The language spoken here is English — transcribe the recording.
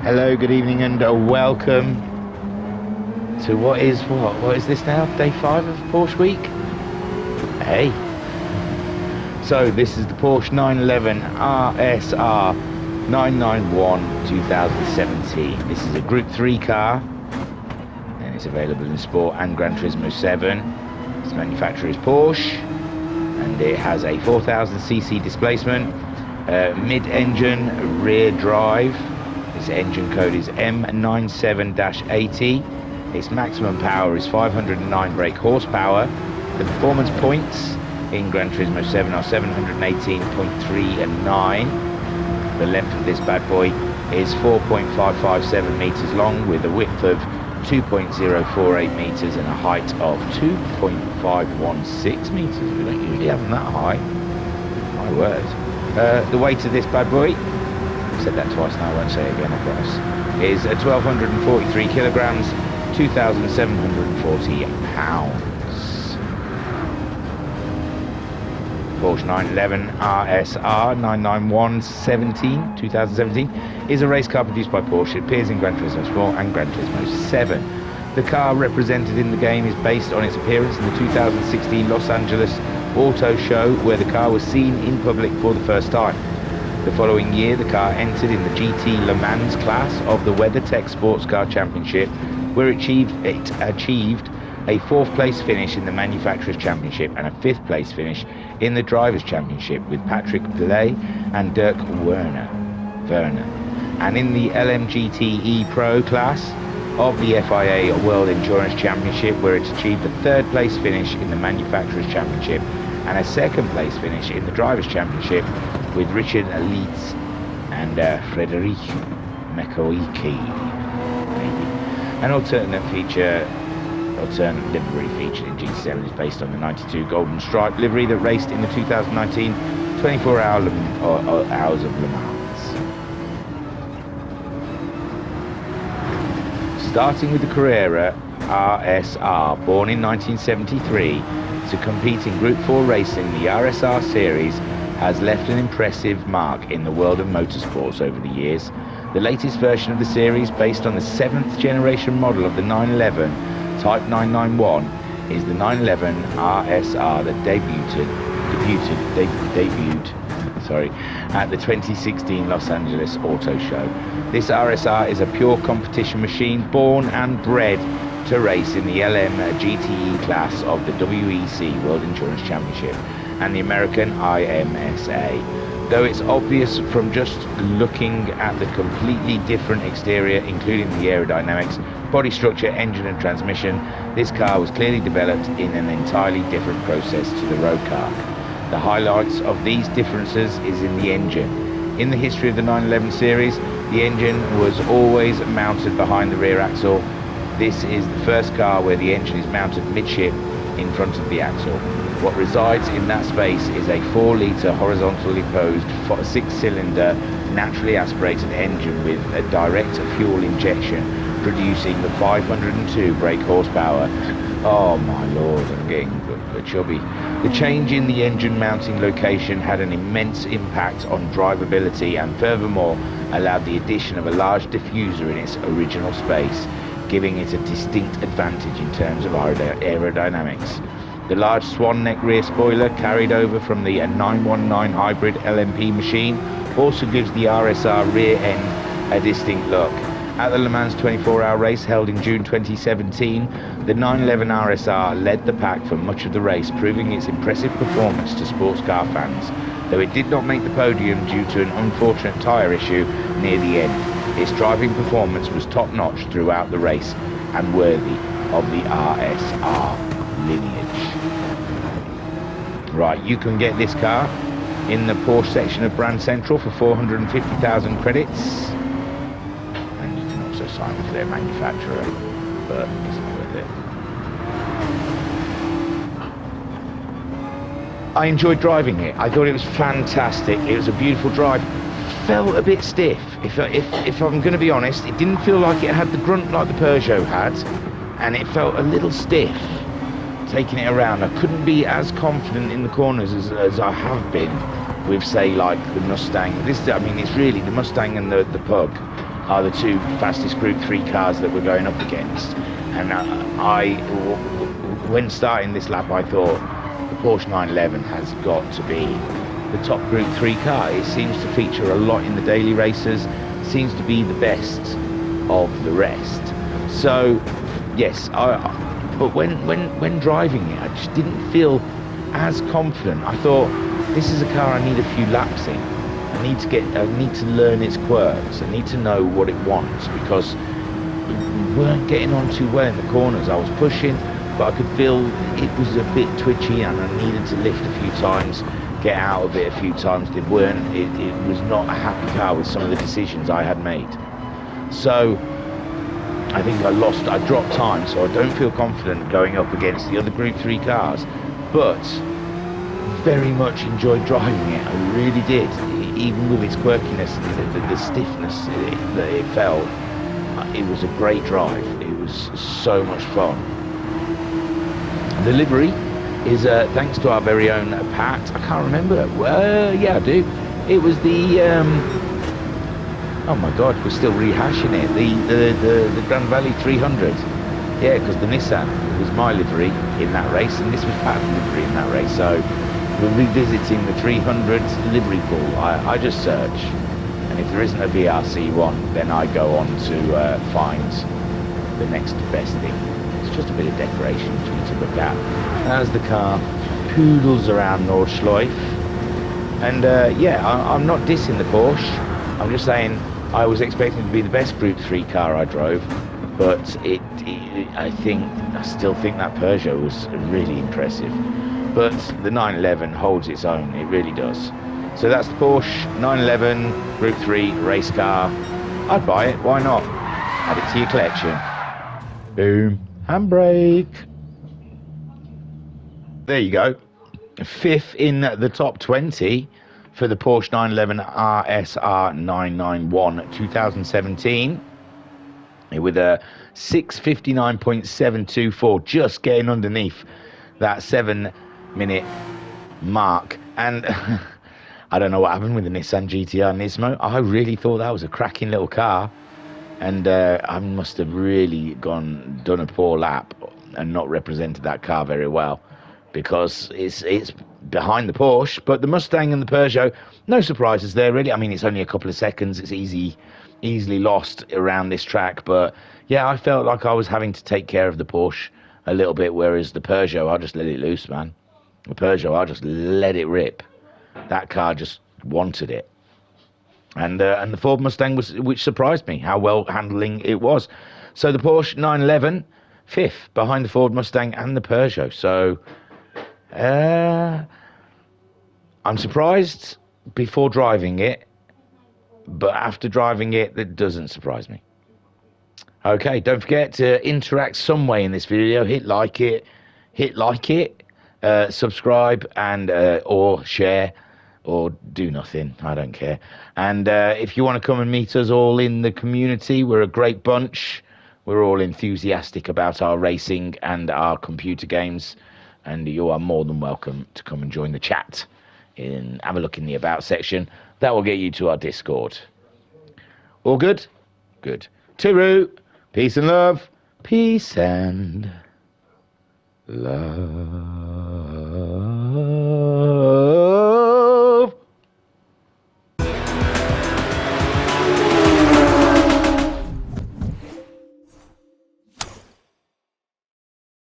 Hello, good evening, and welcome to what is this now? Day 5 of Porsche Week? Hey. So this is the Porsche 911 RSR 991 2017. This is a Group 3 car, and it's available in Sport and Gran Turismo 7. Its manufacturer is Porsche, and it has a 4000cc displacement, mid-engine rear drive. Its engine code is M97-80. Its maximum power is 509 brake horsepower. The performance points in Gran Turismo 7 are 718.3 and 9. The length of this bad boy is 4.557 meters long, with a width of 2.048 meters and a height of 2.516 meters. We don't usually have them that high. My word. The weight of this bad boy, I've said that twice now, I won't say it again, I promise, is 1,243 kilograms, 2,740 pounds. Porsche 911 RSR 991 2017 is a race car produced by Porsche. It appears in Gran Turismo Sport and Gran Turismo 7. The car represented in the game is based on its appearance in the 2016 Los Angeles Auto Show, where the car was seen in public for the first time. The following year, the car entered in the GT Le Mans class of the WeatherTech Sports Car Championship, where it achieved a 4th place finish in the Manufacturers Championship and a 5th place finish in the Drivers Championship with Patrick Pillay and Dirk Werner. And in the LMGTE Pro class of the FIA World Endurance Championship, where it achieved a 3rd place finish in the Manufacturers Championship and a 2nd place finish in the Drivers Championship with Richard Leeds and Frederic Mekoiki. An alternate livery featured in GT7 is based on the 92 Golden Stripe livery that raced in the 2019 24 Hours of Le Mans. Starting with the Carrera RSR, born in 1973 to compete in Group 4 racing, the RSR series has left an impressive mark in the world of motorsports over the years. The latest version of the series, based on the 7th generation model of the 911 Type 991, is the 911 RSR that debuted at the 2016 Los Angeles Auto Show. This RSR is a pure competition machine, born and bred to race in the LMGTE class of the WEC World Endurance Championship and the American IMSA. Though it's obvious from just looking at the completely different exterior, including the aerodynamics, body structure, engine and transmission, this car was clearly developed in an entirely different process to the road car. The highlights of these differences is in the engine. In the history of the 911 series, the engine was always mounted behind the rear axle. This is the first car where the engine is mounted midship in front of the axle. What resides in that space is a 4-litre horizontally posed 6-cylinder naturally aspirated engine with a direct fuel injection, producing the 502 brake horsepower. Oh my lord, I'm getting chubby. The change in the engine mounting location had an immense impact on drivability and furthermore allowed the addition of a large diffuser in its original space, giving it a distinct advantage in terms of aerodynamics. The large swan neck rear spoiler carried over from the 919 hybrid LMP machine also gives the RSR rear end a distinct look. At the Le Mans 24-hour race held in June 2017, the 911 RSR led the pack for much of the race, proving its impressive performance to sports car fans, though it did not make the podium due to an unfortunate tyre issue near the end. Its driving performance was top-notch throughout the race and worthy of the RSR lineage. Right, you can get this car in the Porsche section of Brand Central for 450,000 credits, and you can also sign with their manufacturer, but it's not worth it. I enjoyed driving it. I thought it was fantastic. It was a beautiful drive. Felt a bit stiff, if I'm going to be honest. It didn't feel like it had the grunt like the Peugeot had, and it felt a little stiff taking it around. I couldn't be as confident in the corners as I have been with, say, like the Mustang. It's really the Mustang and the Pug. are the two fastest Group 3 cars that we're going up against. And when starting this lap, I thought the Porsche 911 has got to be the top Group 3 car. It seems to feature a lot in the daily races, seems to be the best of the rest. So yes, but when driving it, I just didn't feel as confident. I thought, this is a car I need a few laps in. I need to learn its quirks. I need to know what it wants, because we weren't getting on too well in the corners. I was pushing, but I could feel it was a bit twitchy, and I needed to lift a few times, get out of it a few times. It was not a happy car with some of the decisions I had made. So I think I dropped time, so I don't feel confident going up against the other Group 3 cars, but very much enjoyed driving it. I really did, even with its quirkiness and the stiffness that it felt. It was a great drive. It was so much fun. The livery is thanks to our very own Pat. I can't remember. Yeah, I do. It was the oh my god, we're still rehashing it. The Grand Valley 300. Yeah, because the Nissan was my livery in that race, and this was Pat's livery in that race. So we're revisiting the 300 livery pool. I just search, and if there isn't a VRC one, then I go on to find the next best thing. It's just a bit of decoration for you to look at. As the car poodles around Nordschleife, and yeah, I'm not dissing the Porsche. I'm just saying I was expecting to be the best Group 3 car I drove, but I still think that Peugeot was really impressive. But the 911 holds its own, it really does. So that's the Porsche 911 Group 3 race car. I'd buy it, why not? Add it to your collection. Boom. Handbrake. There you go. Fifth in the top 20 for the Porsche 911 RSR 991 2017. With a 6:59.724, just getting underneath that 7-minute mark. And I don't know what happened with the Nissan GTR Nismo. I really thought that was a cracking little car, and I must have really done a poor lap and not represented that car very well, because it's behind the Porsche. But the Mustang and the Peugeot, no surprises there really. I mean, it's only a couple of seconds. It's easily lost around this track, but yeah, I felt like I was having to take care of the Porsche a little bit, whereas the Peugeot, I just let it loose, man. The Peugeot, I just let it rip. That car just wanted it. And the Ford Mustang which surprised me how well handling it was. So the Porsche 911 fifth behind the Ford Mustang and the Peugeot. So I'm surprised before driving it, but after driving it, it doesn't surprise me. Okay, don't forget to interact some way in this video. Hit like it, subscribe, and or share, or do nothing. I don't care. And if you want to come and meet us all in the community, we're a great bunch. We're all enthusiastic about our racing and our computer games, and you are more than welcome to come and join the chat. Have a look in the About section. That will get you to our Discord. All good? Good. Tooroo. Peace and love. Peace and love.